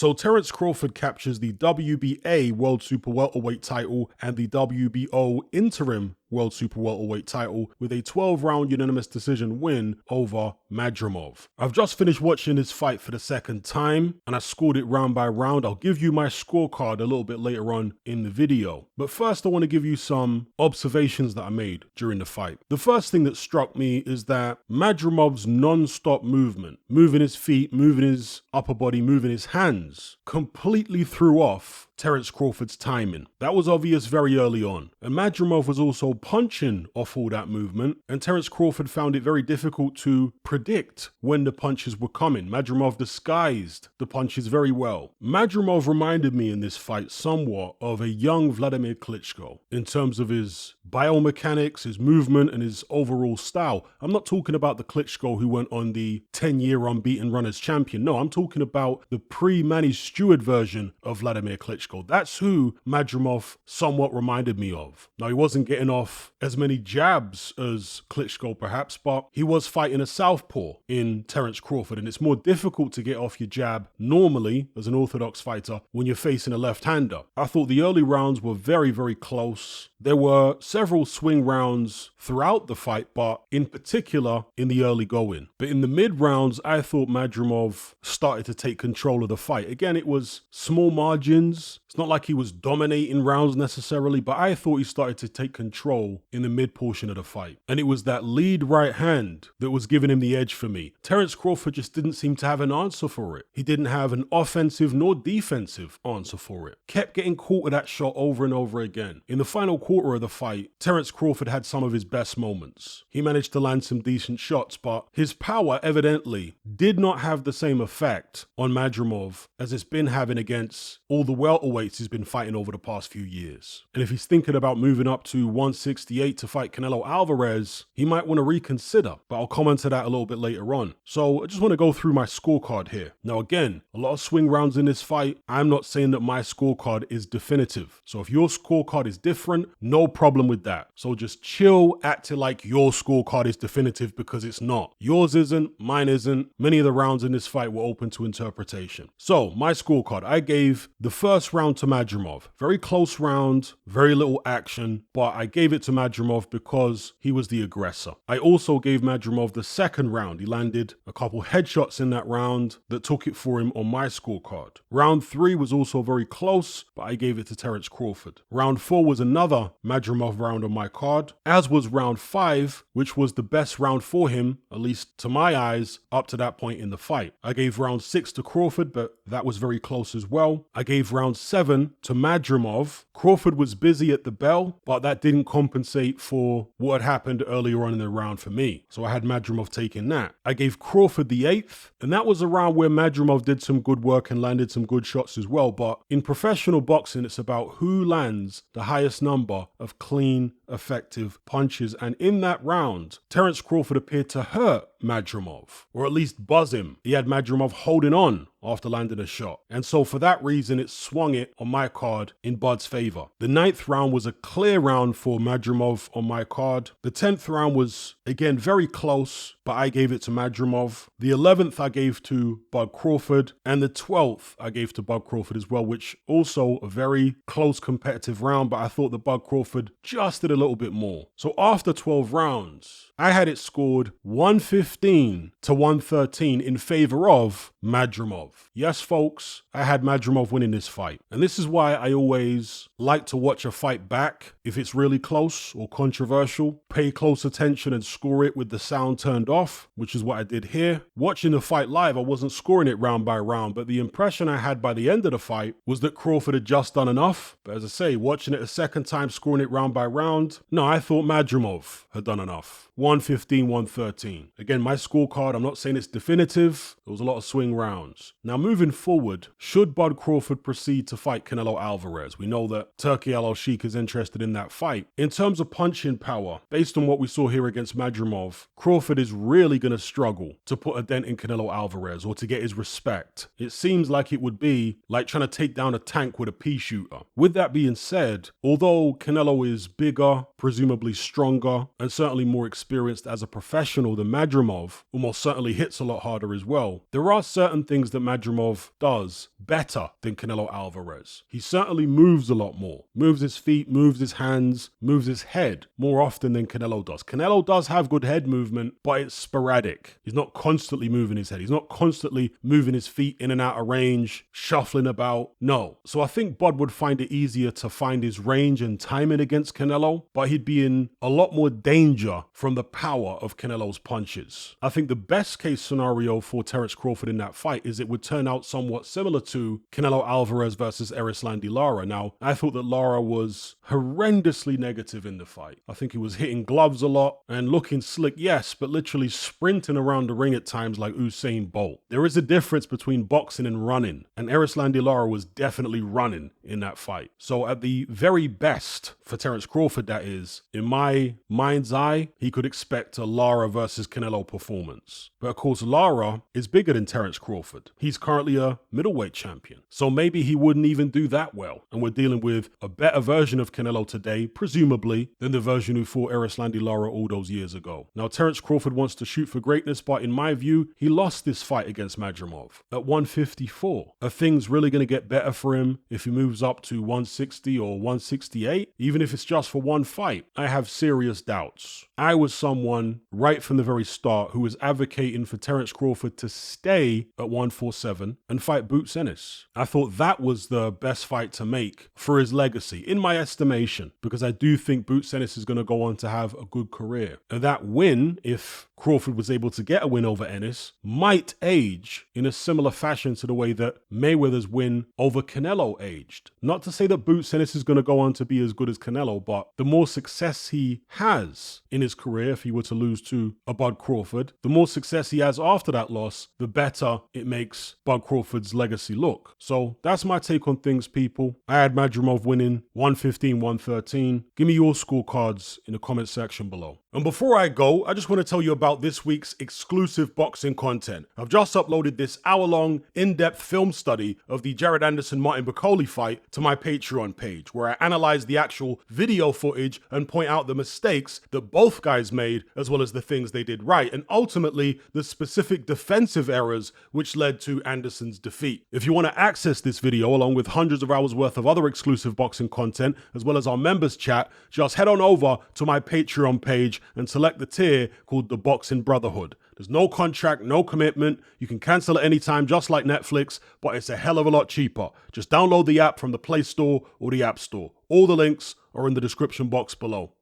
So Terence Crawford captures the WBA World Super Welterweight title and the WBO Interim World Super Welterweight title with a 12-round unanimous decision win over Madrimov. I've just finished watching this fight for the second time and I scored it round by round. I'll give you my scorecard a little bit later on in the video. But first I want to give you some observations that I made during the fight. The first thing that struck me is that Madrimov's non-stop movement, moving his feet, moving his upper body, moving his hands, completely threw off Terence Crawford's timing. That was obvious very early on. And Madrimov was also punching off all that movement, and Terence Crawford found it very difficult to predict when the punches were coming. Madrimov disguised the punches very well. Madrimov reminded me in this fight somewhat of a young Vladimir Klitschko in terms of his biomechanics, his movement, and his overall style. I'm not talking about the Klitschko who went on the 10-year unbeaten run as champion. No, I'm talking about the pre-Manny Stewart version of Vladimir Klitschko. That's who Madrimov somewhat reminded me of. Now, he wasn't getting off as many jabs as Klitschko perhaps, but he was fighting a southpaw in Terence Crawford, and it's more difficult to get off your jab normally as an orthodox fighter when you're facing a left-hander. I thought the early rounds were very, very close. There were several swing rounds throughout the fight, but in particular in the early going. But in the mid-rounds, I thought Madrimov started to take control of the fight. Again, it was small margins. It's not like he was dominating rounds necessarily, but I thought he started to take control in the mid portion of the fight. And it was that lead right hand that was giving him the edge for me. Terence Crawford just didn't seem to have an answer for it. He didn't have an offensive nor defensive answer for it. Kept getting caught with that shot over and over again. In the final quarter of the fight, Terence Crawford had some of his best moments. He managed to land some decent shots, but his power evidently did not have the same effect on Madrimov as it's been having against all the welterweights he's been fighting over the past few years. And if he's thinking about moving up to 168 to fight Canelo Alvarez, he might want to reconsider, but I'll comment to that a little bit later on. So I just want to go through my scorecard here. Now again, a lot of swing rounds in this fight. I'm not saying that my scorecard is definitive. So if your scorecard is different, no problem with that. So just chill, act like your scorecard is definitive because it's not. Yours isn't, mine isn't. Many of the rounds in this fight were open to interpretation. So my scorecard, I gave the first round to Madrimov. Very close round, very little action, but I gave it to Madrimov because he was the aggressor. I also gave Madrimov the second round. He landed a couple headshots in that round that took it for him on my scorecard. Round 3 was also very close, but I gave it to Terence Crawford. Round 4 was another Madrimov round on my card, as was round 5, which was the best round for him, at least to my eyes, up to that point in the fight. I gave round 6 to Crawford, but that was very close as well. I gave round 7 to Madrimov. Crawford was busy at the bell, but that didn't compensate for what had happened earlier on in the round for me. So I had Madrimov taking that. I gave Crawford the 8th, and that was a round where Madrimov did some good work and landed some good shots as well. But in professional boxing, it's about who lands the highest number of clean, effective punches. And in that round, Terence Crawford appeared to hurt Madrimov, or at least buzz him. He had Madrimov holding on after landing a shot. And so for that reason, it swung it on my card in Bud's favor. The 9th round was a clear round for Madrimov on my card. The 10th round was, again, very close, but I gave it to Madrimov. The 11th I gave to Bud Crawford, and the 12th I gave to Bud Crawford as well, which also a very close competitive round, but I thought that Bud Crawford just did a little bit more. So after 12 rounds, I had it scored 115 to 113 in favor of Madrimov. Yes, folks, I had Madrimov winning this fight. And this is why I always like to watch a fight back if it's really close or controversial. Pay close attention and score it with the sound turned off, which is what I did here. Watching the fight live, I wasn't scoring it round by round, but the impression I had by the end of the fight was that Crawford had just done enough. But as I say, watching it a second time, scoring it round by round, no, I thought Madrimov had done enough. 115, 113. Again, my scorecard, I'm not saying it's definitive. There was a lot of swing rounds. Now, moving forward, should Bud Crawford proceed to fight Canelo Alvarez? We know that Turki Al-Sheikh is interested in that fight. In terms of punching power, based on what we saw here against Madrimov, Crawford is really going to struggle to put a dent in Canelo Alvarez or to get his respect. It seems like it would be like trying to take down a tank with a pea shooter. With that being said, although Canelo is bigger older, presumably stronger, and certainly more experienced as a professional than Madrimov, almost certainly hits a lot harder as well, there are certain things that Madrimov does better than Canelo Alvarez. He certainly moves a lot more. Moves his feet, moves his hands, moves his head more often than Canelo does. Canelo does have good head movement, but it's sporadic. He's not constantly moving his head. He's not constantly moving his feet in and out of range, shuffling about. No. So I think Bud would find it easier to find his range and timing against Canelo, but he'd be in a lot more danger from the power of Canelo's punches. I think the best case scenario for Terence Crawford in that fight is it would turn out somewhat similar to Canelo Alvarez versus Erislandi Lara. Now, I thought that Lara was horrendously negative in the fight. I think he was hitting gloves a lot and looking slick, yes, but literally sprinting around the ring at times like Usain Bolt. There is a difference between boxing and running, and Erislandi Lara was definitely running in that fight. So at the very best for Terence Crawford, that is, in my mind's eye, he could expect a Lara versus Canelo performance. But of course, Lara is bigger than Terence Crawford. He's currently a middleweight champion. So maybe he wouldn't even do that well. And we're dealing with a better version of Canelo today, presumably, than the version who fought Erislandi Lara all those years ago. Now, Terence Crawford wants to shoot for greatness, but in my view, he lost this fight against Madrimov at 154. Are things really going to get better for him if he moves up to 160 or 168? Even if it's just for one fight, I have serious doubts. I was someone right from the very start who was advocating for Terence Crawford to stay at 147 and fight Boots Ennis. I thought that was the best fight to make for his legacy, in my estimation, because I do think Boots Ennis is going to go on to have a good career. And that win, if Crawford was able to get a win over Ennis, might age in a similar fashion to the way that Mayweather's win over Canelo aged. Not to say that Boots Ennis is going to go on to be as good as Canelo, but the more success he has in his career, if he were to lose to a Bud Crawford, the more success he has after that loss, the better it makes Bud Crawford's legacy look. So that's my take on things, people. I had Madrimov winning 115, 113. Give me your scorecards in the comment section below. And before I go, I just want to tell you about this week's exclusive boxing content. I've just uploaded this hour-long, in-depth film study of the Jared Anderson-Martin Bakole fight to my Patreon page, where I analyze the actual video footage and point out the mistakes that both guys made, as well as the things they did right, and ultimately the specific defensive errors which led to Anderson's defeat. If you want to access this video, along with hundreds of hours worth of other exclusive boxing content, as well as our members chat, just head on over to my Patreon page and select the tier called the Boxing Brotherhood. There's no contract, no commitment. You can cancel at any time, just like Netflix, but it's a hell of a lot cheaper. Just download the app from the Play Store or the App Store. All the links are in the description box below.